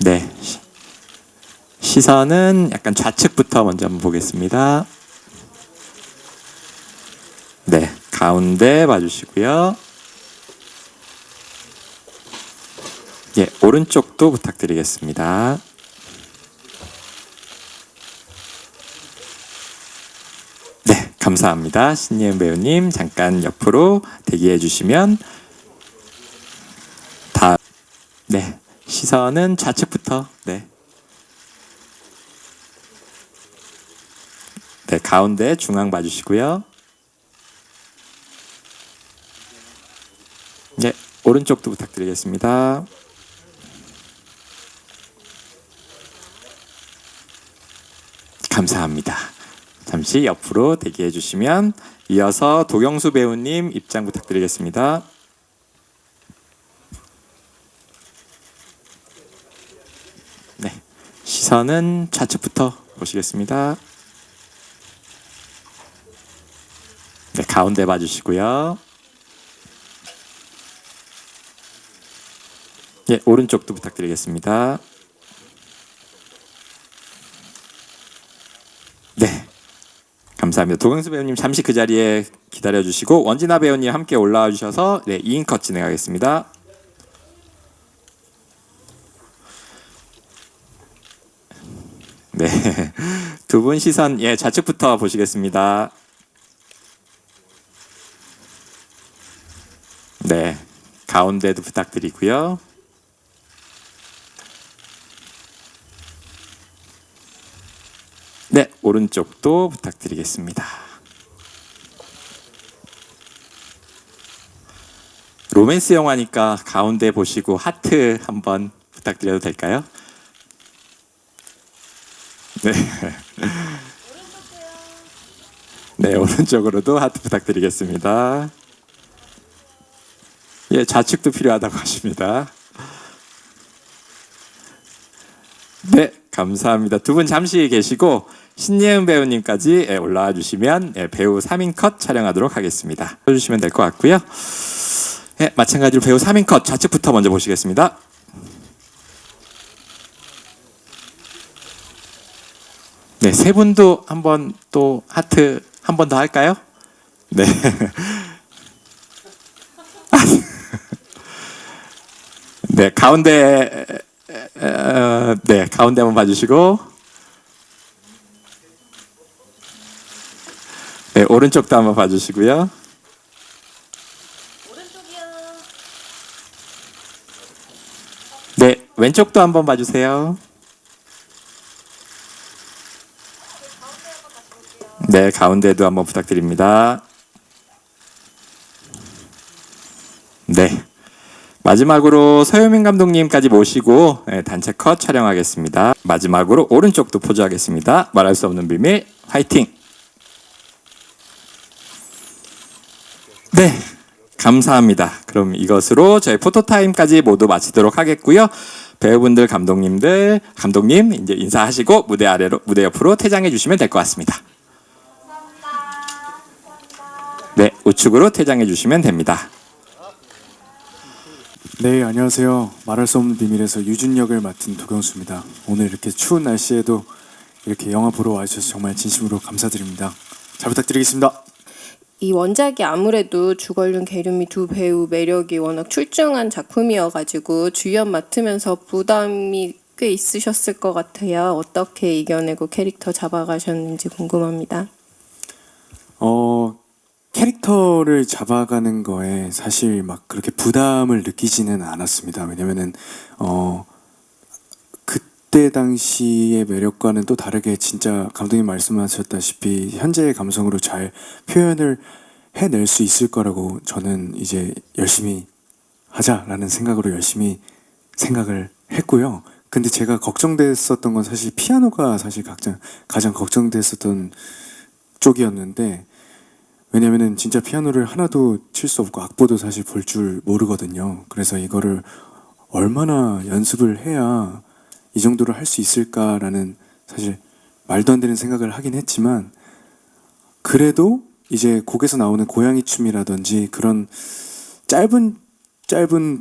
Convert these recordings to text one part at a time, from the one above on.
네. 시선은 약간 좌측부터 먼저 한번 보겠습니다. 네. 가운데 봐주시고요. 예, 오른쪽도 부탁드리겠습니다. 네, 감사합니다. 신예은 배우님 잠깐 옆으로 대기해 주시면 네, 시선은 좌측부터 네, 가운데 중앙 봐주시고요. 네, 오른쪽도 부탁드리겠습니다. 감사합니다. 잠시 옆으로 대기해 주시면 이어서 도경수 배우님 입장 부탁드리겠습니다. 네, 시선은 좌측부터 보시겠습니다. 네, 가운데 봐주시고요. 예, 오른쪽도 부탁드리겠습니다. 네, 감사합니다. 도경수 배우님 잠시 그 자리에 기다려주시고 원진아 배우님 함께 올라와 주셔서 네, 2인 컷 진행하겠습니다. 네, 두 분 시선 예, 좌측부터 보시겠습니다. 네, 가운데도 부탁드리고요. 네, 오른쪽도 부탁드리겠습니다. 로맨스 영화니까 가운데 보시고 하트 한번 부탁드려도 될까요? 네. 네, 오른쪽으로도 하트 부탁드리겠습니다. 예, 좌측도 필요하다고 하십니다. 네, 감사합니다. 두 분 잠시 계시고 신예은 배우님까지 올라와 주시면 배우 3인 컷 촬영하도록 하겠습니다. 해주시면 될 것 같고요. 네, 마찬가지로 배우 3인 컷 좌측부터 먼저 보시겠습니다. 네, 세 분도 한번 또 하트 한 번 더 할까요? 네. 네, 가운데 네, 가운데 한번 봐주시고 네, 오른쪽도 한번 봐주시고요. 오른쪽이요. 네, 왼쪽도 한번 봐주세요. 네, 가운데도 한번 부탁드립니다. 네, 마지막으로 서효민 감독님까지 모시고 단체 컷 촬영하겠습니다. 마지막으로 오른쪽도 포즈하겠습니다. 말할 수 없는 비밀 화이팅! 네, 감사합니다. 그럼 이것으로 저희 포토타임까지 모두 마치도록 하겠고요. 배우분들, 감독님 이제 인사하시고 무대 아래로, 무대 옆으로 퇴장해 주시면 될 것 같습니다. 네, 우측으로 퇴장해 주시면 됩니다. 네, 안녕하세요. 말할 수 없는 비밀에서 유준 역을 맡은 도경수입니다. 오늘 이렇게 추운 날씨에도 이렇게 영화 보러 와주셔서 정말 진심으로 감사드립니다. 잘 부탁드리겠습니다. 이 원작이 아무래도 주걸륜, 계륜미 두 배우 매력이 워낙 출중한 작품이어가지고 주연 맡으면서 부담이 꽤 있으셨을 것 같아요. 어떻게 이겨내고 캐릭터 잡아가셨는지 궁금합니다. 캐릭터를 잡아가는 거에 사실 막 그렇게 부담을 느끼지는 않았습니다. 왜냐면은 그때 당시의 매력과는 또 다르게 진짜 감독님 말씀하셨다시피 현재의 감성으로 잘 표현을 해낼 수 있을 거라고 저는 이제 열심히 하자라는 생각으로 열심히 생각을 했고요. 근데 제가 걱정됐었던 건 사실 피아노가 사실 가장 걱정됐었던 쪽이었는데, 왜냐면은 진짜 피아노를 하나도 칠 수 없고 악보도 사실 볼 줄 모르거든요. 그래서 이거를 얼마나 연습을 해야 이 정도로 할 수 있을까라는 사실 말도 안 되는 생각을 하긴 했지만, 그래도 이제 곡에서 나오는 고양이 춤이라든지 그런 짧은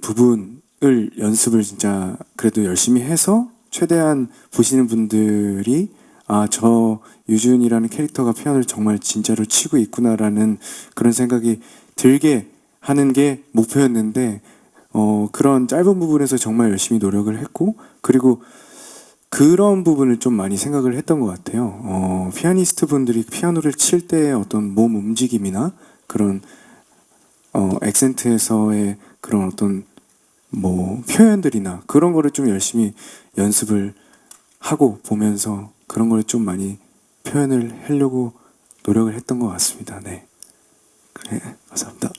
부분, 연습을 진짜 그래도 열심히 해서 최대한 보시는 분들이 아, 저 유준이라는 캐릭터가 피아노를 정말 진짜로 치고 있구나라는 그런 생각이 들게 하는 게 목표였는데 그런 짧은 부분에서 정말 열심히 노력을 했고 그리고 그런 부분을 좀 많이 생각을 했던 것 같아요. 피아니스트 분들이 피아노를 칠 때의 어떤 몸 움직임이나 그런 액센트에서의 그런 어떤 뭐 표현들이나 그런 거를 좀 열심히 연습을 하고 보면서 그런 거를 좀 많이 표현을 하려고 노력을 했던 것 같습니다. 네, 그래 감사합니다.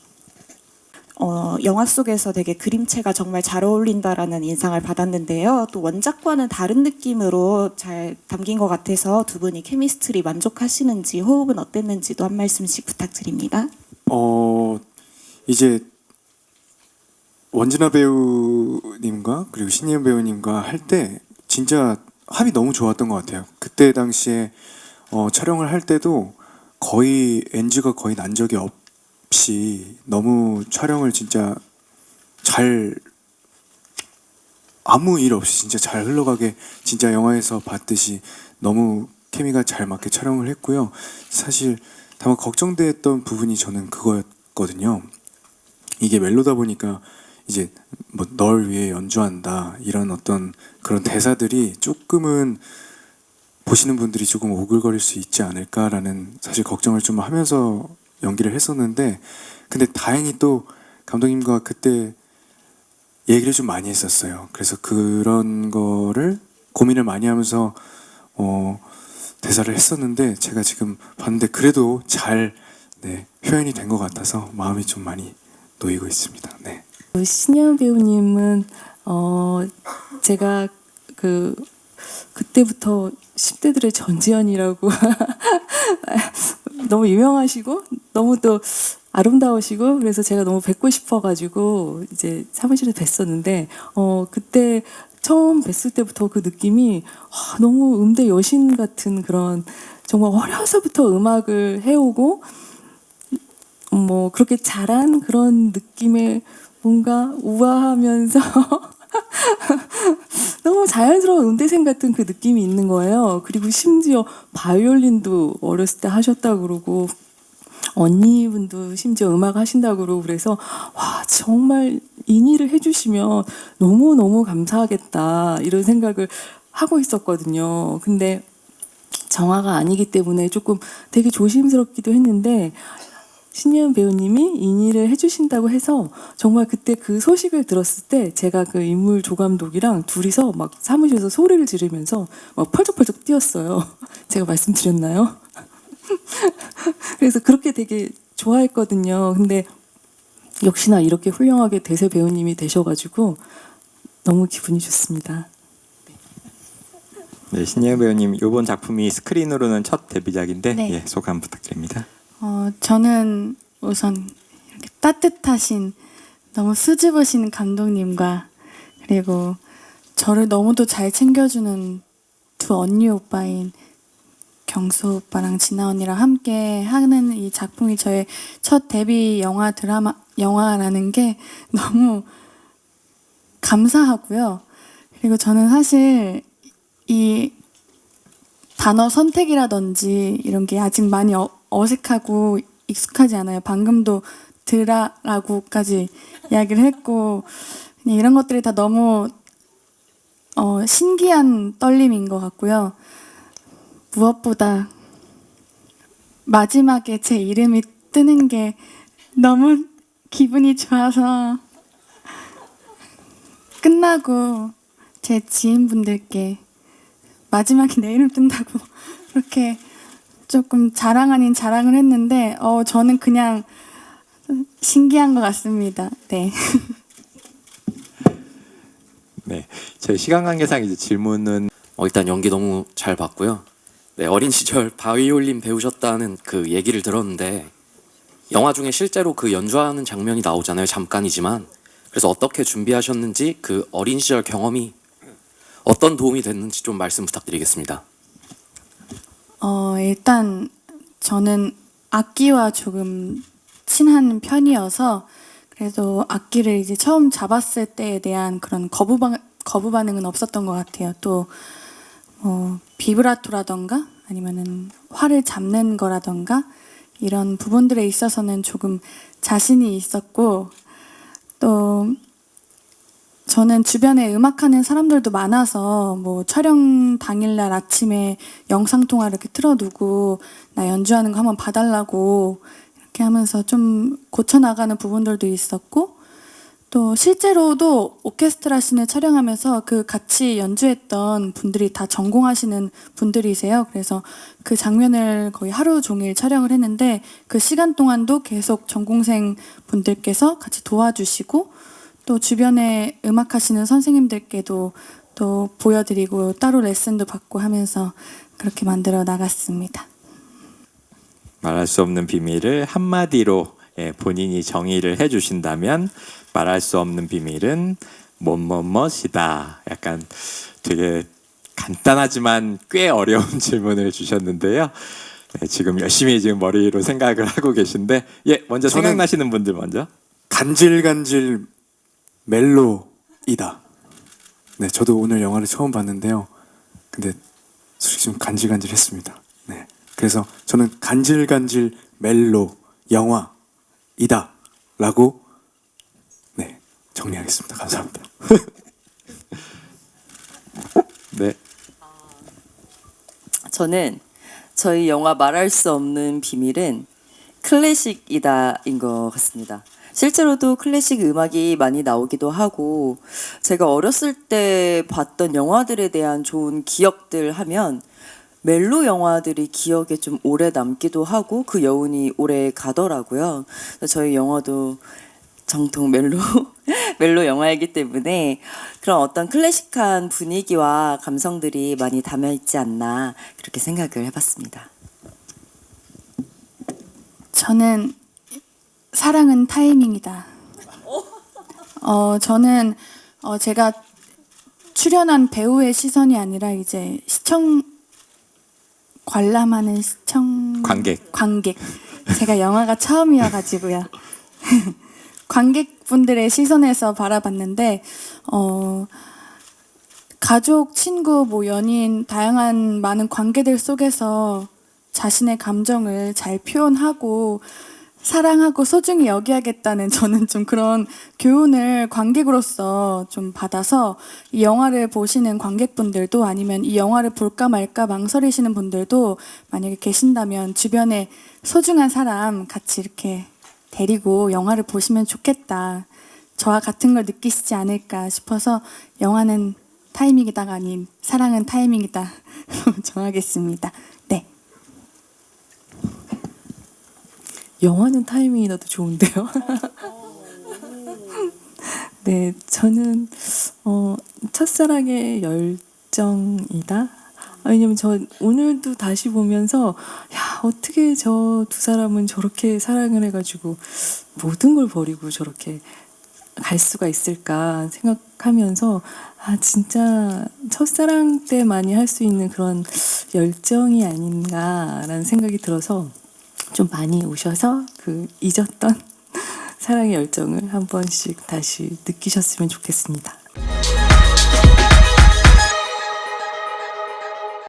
영화 속에서 되게 그림체가 정말 잘 어울린다라는 인상을 받았는데요. 또 원작과는 다른 느낌으로 잘 담긴 것 같아서 두 분이 케미스트리 만족하시는지 호흡은 어땠는지도 한 말씀씩 부탁드립니다. 이제 원진아 배우님과 그리고 신예은 배우님과 할 때 진짜 합이 너무 좋았던 것 같아요. 그때 당시에 촬영을 할 때도 거의 NG가 거의 난 적이 없이 너무 촬영을 진짜 잘 아무 일 없이 진짜 잘 흘러가게 진짜 영화에서 봤듯이 너무 케미가 잘 맞게 촬영을 했고요. 사실 다만 걱정됐던 부분이 저는 그거였거든요. 이게 멜로다 보니까 이제 뭐 널 위해 연주한다 이런 어떤 그런 대사들이 조금은 보시는 분들이 조금 오글거릴 수 있지 않을까라는 사실 걱정을 좀 하면서 연기를 했었는데 근데 다행히 또 감독님과 그때 얘기를 좀 많이 했었어요. 그래서 그런 거를 고민을 많이 하면서 대사를 했었는데 제가 지금 봤는데 그래도 잘 표현이 된 것 같아서 마음이 좀 많이 놓이고 있습니다. 네. 신예은 배우님은 제가 그때부터 10대들의 전지현이라고 너무 유명하시고 너무 또 아름다우시고 그래서 제가 너무 뵙고 싶어가지고 이제 사무실에 뵀었는데 그때 처음 뵀을 때부터 그 느낌이 너무 음대 여신 같은 그런 정말 어려서부터 음악을 해오고 뭐 그렇게 잘한 그런 느낌의 뭔가 우아하면서 너무 자연스러운 음대생 같은 그 느낌이 있는 거예요. 그리고 심지어 바이올린도 어렸을 때 하셨다고 그러고 언니분도 심지어 음악 하신다고 그러고 그래서 와 정말 인의를 해주시면 너무너무 감사하겠다 이런 생각을 하고 있었거든요. 근데 정화가 아니기 때문에 조금 되게 조심스럽기도 했는데 신예은 배우님이 인의를 해주신다고 해서 정말 그때 그 소식을 들었을 때 제가 그 인물 조감독이랑 둘이서 막 사무실에서 소리를 지르면서 막 펄쩍펄쩍 뛰었어요. 제가 말씀드렸나요? 그래서 그렇게 되게 좋아했거든요. 근데 역시나 이렇게 훌륭하게 대세 배우님이 되셔가지고 너무 기분이 좋습니다. 네, 신예은 배우님 이번 작품이 스크린으로는 첫 데뷔작인데 네. 예, 소감 부탁드립니다. 저는 우선 이렇게 따뜻하신 너무 수줍으신 감독님과 그리고 저를 너무도 잘 챙겨주는 두 언니 오빠인 경수 오빠랑 진아 언니랑 함께 하는 이 작품이 저의 첫 데뷔 영화라는 게 너무 감사하고요. 그리고 저는 사실 이 단어 선택이라든지 이런 게 아직 많이 어색하고 익숙하지 않아요. 방금도 드라라고까지 이야기를 했고 그냥 이런 것들이 다 너무 신기한 떨림인 것 같고요. 무엇보다 마지막에 제 이름이 뜨는 게 너무 기분이 좋아서 끝나고 제 지인분들께 마지막에 내 이름 뜬다고 그렇게 조금 자랑 아닌 자랑을 했는데 저는 그냥 신기한 것 같습니다. 네. 네, 저희 시간 관계상 이제 질문은 일단 연기 너무 잘 봤고요. 네, 어린 시절 바이올린 배우셨다는 그 얘기를 들었는데 영화 중에 실제로 그 연주하는 장면이 나오잖아요. 잠깐이지만. 그래서 어떻게 준비하셨는지 그 어린 시절 경험이 어떤 도움이 됐는지 좀 말씀 부탁드리겠습니다. 일단 저는 악기와 조금 친한 편이어서 그래서 악기를 이제 처음 잡았을 때에 대한 그런 거부 반응은 없었던 것 같아요. 또 비브라토라던가 아니면은 활을 잡는 거라던가 이런 부분들에 있어서는 조금 자신이 있었고, 또 저는 주변에 음악하는 사람들도 많아서 뭐 촬영 당일날 아침에 영상통화 이렇게 틀어두고 나 연주하는 거 한번 봐달라고 이렇게 하면서 좀 고쳐나가는 부분들도 있었고, 또 실제로도 오케스트라 씬을 촬영하면서 그 같이 연주했던 분들이 다 전공하시는 분들이세요. 그래서 그 장면을 거의 하루 종일 촬영을 했는데 그 시간 동안도 계속 전공생 분들께서 같이 도와주시고, 또 주변에 음악하시는 선생님들께도 또 보여드리고 따로 레슨도 받고 하면서 그렇게 만들어 나갔습니다. 말할 수 없는 비밀을 한마디로 본인이 정의를 해주신다면 말할 수 없는 비밀은 뭐뭐뭐이다. 약간 되게 간단하지만 꽤 어려운 질문을 주셨는데요. 네, 지금 열심히 지금 머리로 생각을 하고 계신데, 먼저 저는 생각나시는 분들 먼저. 간질간질 멜로이다. 네, 저도 오늘 영화를 처음 봤는데요. 근데 솔직히 좀 간질간질했습니다. 네, 그래서 저는 간질간질 멜로 영화이다라고 네 정리하겠습니다. 감사합니다. 네. 저는 저희 영화 말할 수 없는 비밀은 클래식이다인 것 같습니다. 실제로도 클래식 음악이 많이 나오기도 하고, 제가 어렸을 때 봤던 영화들에 대한 좋은 기억들 하면 멜로 영화들이 기억에 좀 오래 남기도 하고 그 여운이 오래 가더라고요. 저희 영화도 정통 멜로 영화이기 때문에 그런 어떤 클래식한 분위기와 감성들이 많이 담여 있지 않나 그렇게 생각을 해봤습니다. 저는 사랑은 타이밍이다. 저는 제가 출연한 배우의 시선이 아니라 이제 시청 관람하는 시청 관객. 제가 영화가 처음이어가지고요. 관객분들의 시선에서 바라봤는데 가족, 친구, 뭐 연인 다양한 많은 관계들 속에서 자신의 감정을 잘 표현하고 사랑하고 소중히 여기야겠다는 저는 좀 그런 교훈을 관객으로서 좀 받아서 이 영화를 보시는 관객분들도 아니면 이 영화를 볼까 말까 망설이시는 분들도 만약에 계신다면 주변에 소중한 사람 같이 이렇게 데리고 영화를 보시면 좋겠다. 저와 같은 걸 느끼시지 않을까 싶어서 영화는 타이밍이다가 아닌 사랑은 타이밍이다 정하겠습니다. 네. 영화는 타이밍이라도 좋은데요. 네, 저는 첫사랑의 열정이다. 왜냐면 저 오늘도 다시 보면서 어떻게 저 두 사람은 저렇게 사랑을 해가지고 모든 걸 버리고 저렇게 갈 수가 있을까 생각하면서 진짜 첫사랑 때만이 할 수 있는 그런 열정이 아닌가라는 생각이 들어서 좀 많이 오셔서 그 잊었던 사랑의 열정을 한 번씩 다시 느끼셨으면 좋겠습니다.